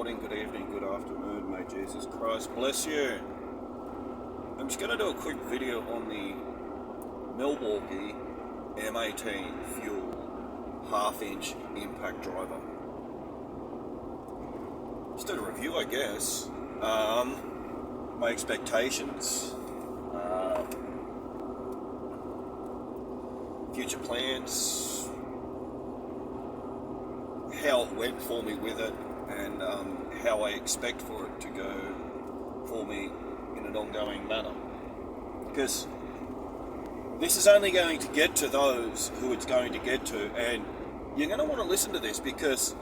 morning, good evening, good afternoon, may Jesus Christ bless you. I'm just going to do a quick video on the Milwaukee M18 fuel half-inch impact driver. Just did a review, I guess. My expectations, future plans, how it went for me with it, and how I expect for it to go for me in an ongoing manner. Because this is only going to get to those who it's going to get to, and you're going to want to listen to this because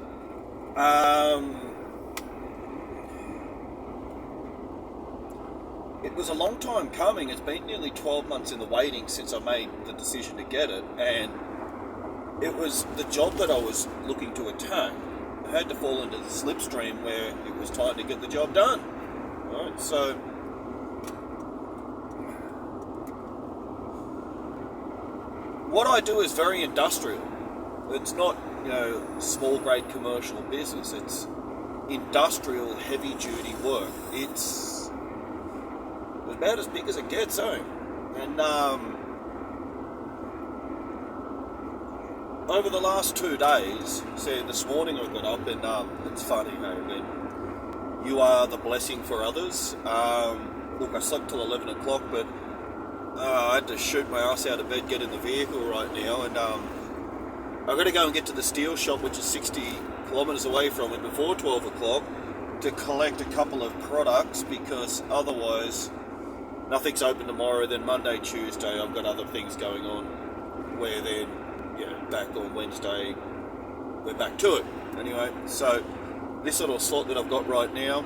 it was a long time coming. It's been nearly 12 months in the waiting since I made the decision to get it, and it was the job that I was looking to attack. I had to fall into the slipstream where it was time to get the job done. Right? So what I do is very industrial. It's not, small grade commercial business. It's industrial heavy duty work. It's about as big as it gets, And over the last 2 days, this morning I got up and it's funny, and you are the blessing for others. Look, I slept till 11 o'clock, but I had to shoot my ass out of bed, get in the vehicle right now, and I've got to go and get to the steel shop, which is 60 kilometres away from it, before 12 o'clock to collect a couple of products, because otherwise nothing's open tomorrow. Then Monday, Tuesday, I've got other things going on, where then, back on Wednesday, we're back to it. Anyway, so this little slot that I've got right now,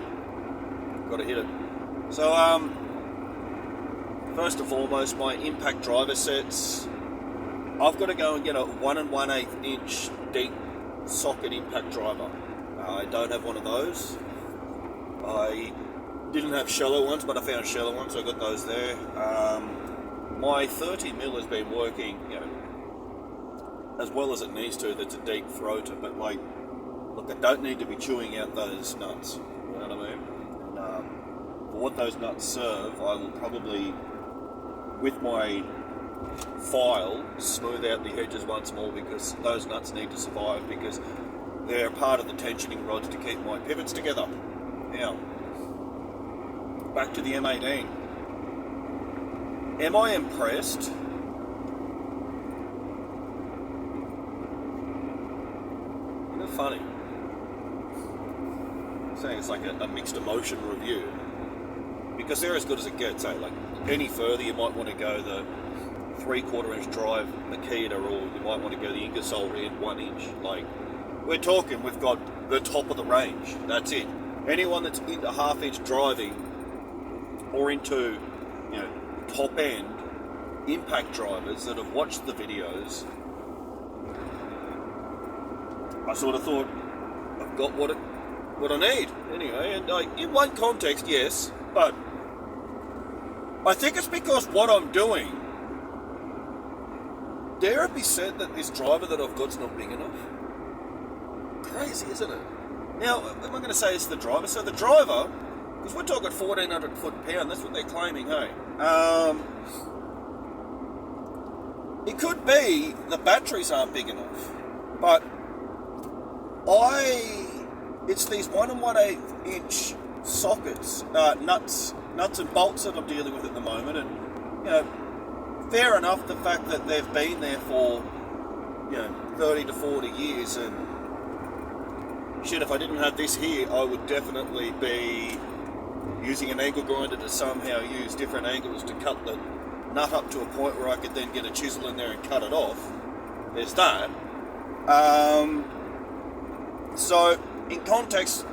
got to hit it. So, first and foremost, my impact driver sets, I've got to go and get a 1 1/8 inch deep socket impact driver. I don't have one of those. I didn't have shallow ones, but I found shallow ones, so I got those there. My 30mm has been working, as well as it needs to. That's a deep throater, but look, I don't need to be chewing out those nuts. You know what I mean? And for what those nuts serve, I will probably, with my file, smooth out the edges once more, because those nuts need to survive, because they're part of the tensioning rods to keep my pivots together. Now, back to the M18. Am I impressed? Funny. I'm saying it's like a mixed emotion review, because they're as good as it gets. Like any further, you might want to go the 3/4 inch drive Makita, or you might want to go the Ingersoll Rand 1 inch. We're talking, we've got the top of the range. That's it. Anyone that's into half-inch driving or into, top end impact drivers that have watched the videos, I sort of thought, I've got what I need anyway. And in one context, yes, but I think it's because what I'm doing, dare it be said that this driver that I've got's not big enough? Crazy, isn't it? Now, am I going to say it's the driver? So the driver, because we're talking 1,400 foot-pound, that's what they're claiming, hey? It could be the batteries aren't big enough, but it's these 1 1/8 inch sockets, nuts and bolts that I'm dealing with at the moment, and fair enough the fact that they've been there for 30 to 40 years, and shit, if I didn't have this here, I would definitely be using an angle grinder to somehow use different angles to cut the nut up to a point where I could then get a chisel in there and cut it off. There's that. So, in context,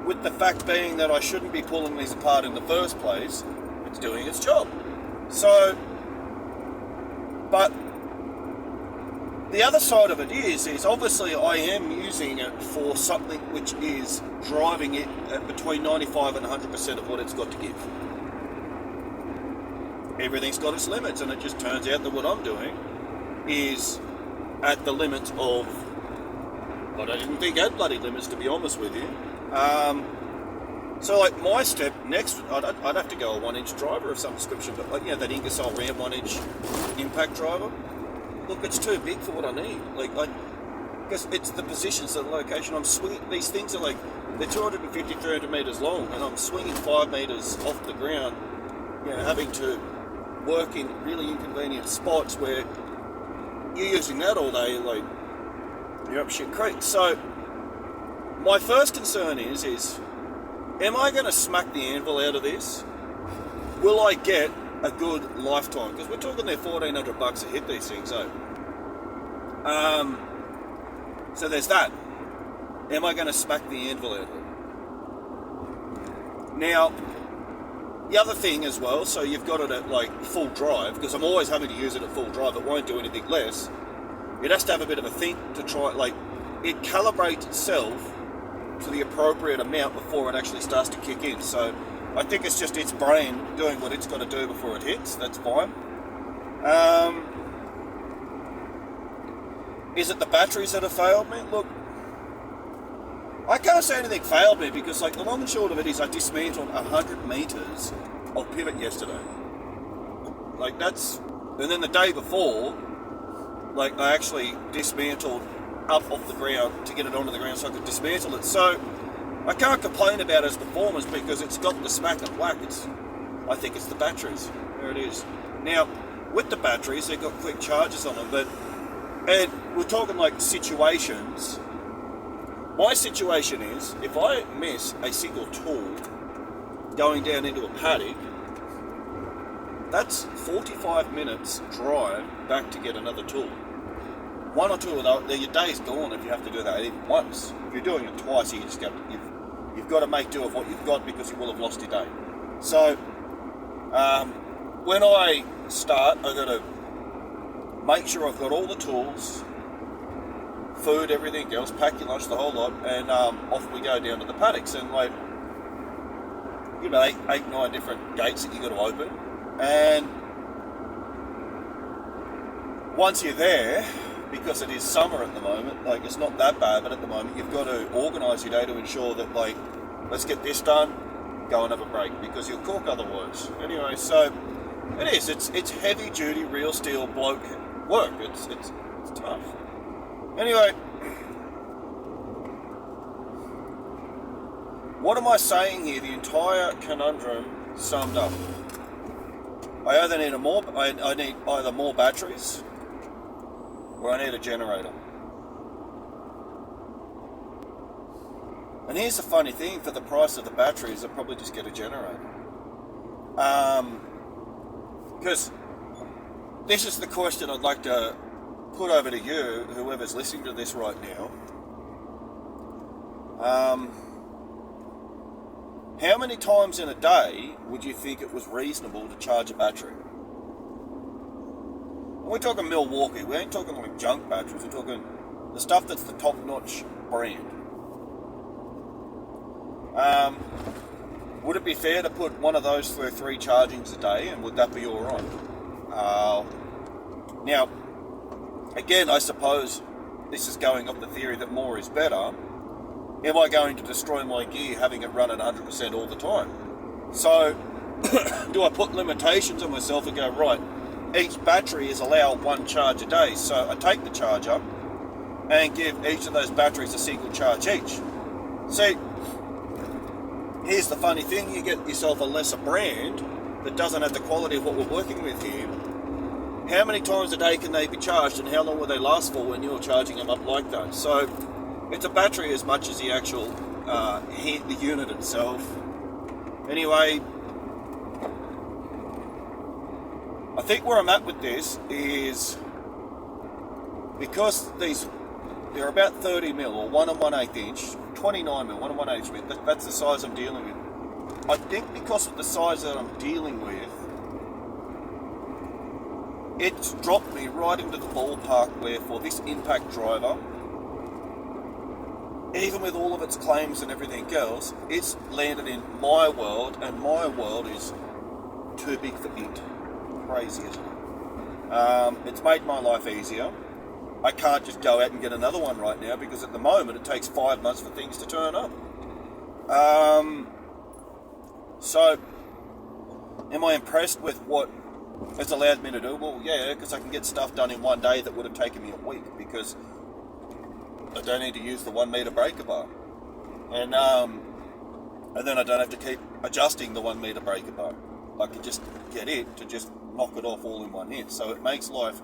with the fact being that I shouldn't be pulling these apart in the first place, it's doing its job. So, but the other side of it is obviously I am using it for something which is driving it at between 95 and 100% of what it's got to give. Everything's got its limits, and it just turns out that what I'm doing is at the limits of but I didn't think had bloody limits, to be honest with you. So like my step next, I'd have to go a 1-inch driver of some description, but like, you know, that Ingersoll Ram 1-inch impact driver. Look, it's too big for what I need. Like, because it's the positions, the location. I'm swinging. These things are like, they're 250, 300 meters long, and I'm swinging 5 meters off the ground. You know, having to work in really inconvenient spots where you're using that all day, like you're up shit creek. So my first concern is am I going to smack the anvil out of this? Will I get a good lifetime? Because we're talking there $1,400 a hit these things, so there's that. Am I going to smack the anvil out of it? Now, the other thing as well, so you've got it at like full drive, because I'm always having to use it at full drive, it won't do anything less. It has to have a bit of a think to try, like, it calibrates itself to the appropriate amount before it actually starts to kick in. So I think it's just its brain doing what it's got to do before it hits. That's fine. Is it the batteries that have failed me? Look, I can't say anything failed me because, like, the long and short of it is I dismantled 100 meters of pivot yesterday. Like, that's... And then the day before, like, I actually dismantled up off the ground to get it onto the ground so I could dismantle it. So I can't complain about its performance because it's got the smack and whack. I think it's the batteries. There it is. Now, with the batteries, they've got quick charges on them, and we're talking like situations. My situation is, if I miss a single tool going down into a paddock, that's 45 minutes drive back to get another tool. One or two of those, your day's gone if you have to do that even once. If you're doing it twice, you've got to make do of what you've got because you will have lost your day. So when I start, I've got to make sure I've got all the tools, food, everything else, pack your lunch, the whole lot, and off we go down to the paddocks. And like, you know, eight, 9 different gates that you got to open. And once you're there, because it is summer at the moment, like it's not that bad, but at the moment you've got to organise your day to ensure that, like, let's get this done, go and have a break, because you'll cook otherwise. Anyway, so it's heavy duty real steel bloke work. It's tough. Anyway, what am I saying here? The entire conundrum summed up. I either need I need either more batteries, or I need a generator. And here's the funny thing: for the price of the batteries, I'll probably just get a generator. Because this is the question I'd like to put over to you, whoever's listening to this right now. How many times in a day would you think it was reasonable to charge a battery? And we're talking Milwaukee. We ain't talking like junk batteries. We're talking the stuff that's the top-notch brand. Would it be fair to put one of those through 3 chargings a day, and would that be all right? Now, again, I suppose this is going off the theory that more is better. Am I going to destroy my gear having it run at 100% all the time? So, do I put limitations on myself and go, right, each battery is allowed 1 charge a day, so I take the charger and give each of those batteries a single charge each. See, here's the funny thing: you get yourself a lesser brand that doesn't have the quality of what we're working with here. How many times a day can they be charged, and how long will they last for when you're charging them up like that? So it's a battery as much as the actual the unit itself. Anyway, I think where I'm at with this is, because they're about 30 mil or 1 1/8 inch, 29 mil, 1 1/8 inch. That's the size I'm dealing with. I think because of the size that I'm dealing with, it's dropped me right into the ballpark where, for this impact driver, even with all of its claims and everything else, it's landed in my world, and my world is too big for it. Crazy, isn't it? It's made my life easier. I can't just go out and get another one right now because at the moment it takes 5 months for things to turn up. So, am I impressed with what it's allowed me to do? Well, yeah, because I can get stuff done in one day that would have taken me a week because I don't need to use the 1 meter breaker bar. And then I don't have to keep adjusting the 1 meter breaker bar. I can just get it to just knock it off all in one hit. So it makes life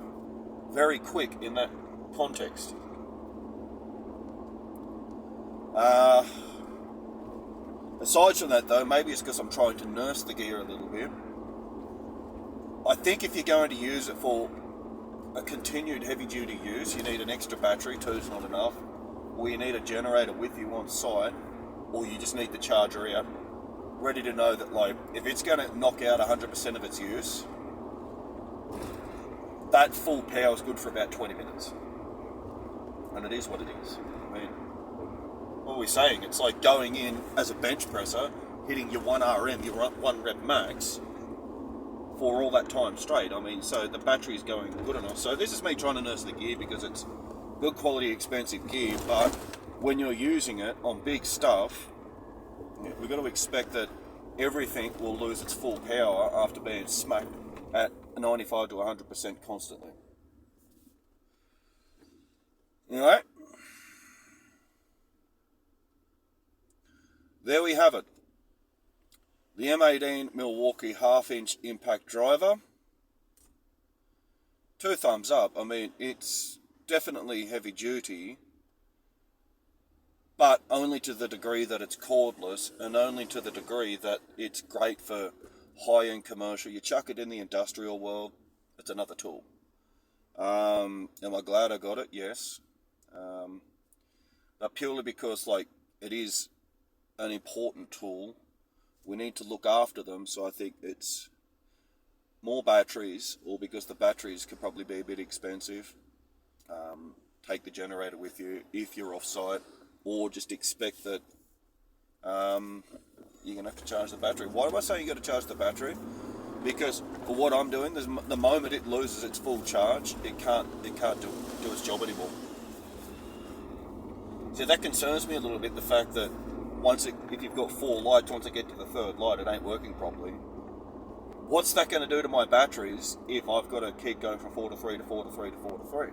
very quick in that context. Aside from that though, maybe it's because I'm trying to nurse the gear a little bit. I think if you're going to use it for a continued heavy duty use, you need an extra battery, 2's not enough, or you need a generator with you on site, or you just need the charger out, ready to know that like, if it's going to knock out 100% of its use, that full power is good for about 20 minutes. And it is what it is. I mean, what are we saying? It's like going in as a bench presser, hitting your 1 RM, your 1 rep max, for all that time straight. I mean, so the battery's going good enough. So this is me trying to nurse the gear because it's good quality, expensive gear, but when you're using it on big stuff, we've got to expect that everything will lose its full power after being smacked at 95 to 100% constantly. Alright? There we have it. The M18 Milwaukee half-inch impact driver. 2 thumbs up. I mean, it's definitely heavy duty, but only to the degree that it's cordless and only to the degree that it's great for high-end commercial. You chuck it in the industrial world, it's another tool. Am I glad I got it? Yes. But purely because like it is an important tool, we need to look after them, so I think it's more batteries, or because the batteries could probably be a bit expensive. Take the generator with you if you're off-site, or just expect that you're going to have to charge the battery. Why am I saying you've got to charge the battery? Because for what I'm doing, the moment it loses its full charge, it can't do its job anymore. So that concerns me a little bit, the fact that if you've got 4 lights, once I get to the 3rd light, it ain't working properly. What's that going to do to my batteries if I've got to keep going from 4 to 3 to 4 to 3 to 4 to 3?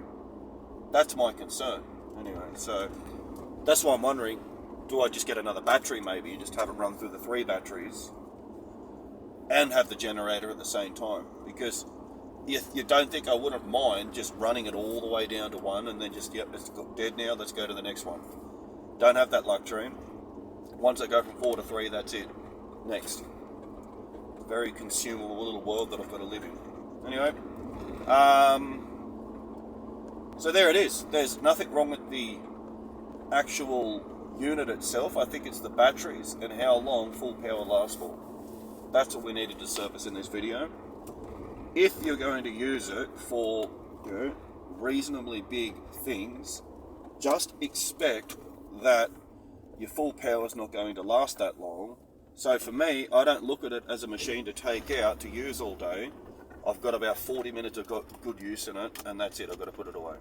That's my concern. Anyway, so that's why I'm wondering, do I just get another battery maybe and just have it run through the 3 batteries and have the generator at the same time? Because you don't think I wouldn't mind just running it all the way down to 1 and then just, yep, it's dead now, let's go to the next one. Don't have that luxury. Once I go from 4 to 3, that's it. Next. Very consumable little world that I've got to live in. Anyway, so there it is. There's nothing wrong with the actual unit itself. I think it's the batteries and how long full power lasts for. That's what we needed to surface in this video. If you're going to use it for, reasonably big things, just expect that your full power is not going to last that long. So for me, I don't look at it as a machine to take out to use all day. I've got about 40 minutes of good use in it, and that's it. I've got to put it away.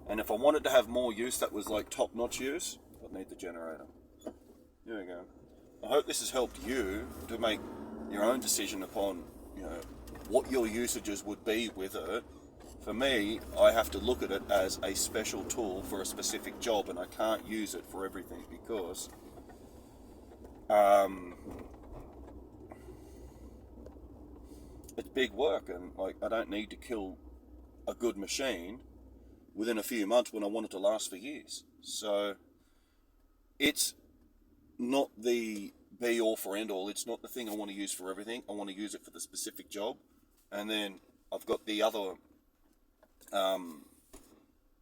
And if I wanted to have more use that was like top-notch use, I'd need the generator. There we go. I hope this has helped you to make your own decision upon, what your usages would be with it. For me, I have to look at it as a special tool for a specific job, and I can't use it for everything because it's big work, and like I don't need to kill a good machine within a few months when I want it to last for years. So it's not the be all for end all. It's not the thing I want to use for everything. I want to use it for the specific job, and then I've got the other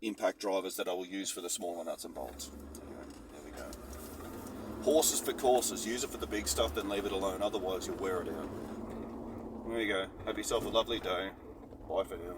impact drivers that I will use for the smaller nuts and bolts. Anyway, there we go. Horses for courses. Use it for the big stuff, then leave it alone. Otherwise, you'll wear it out. There you go. Have yourself a lovely day. Bye for now.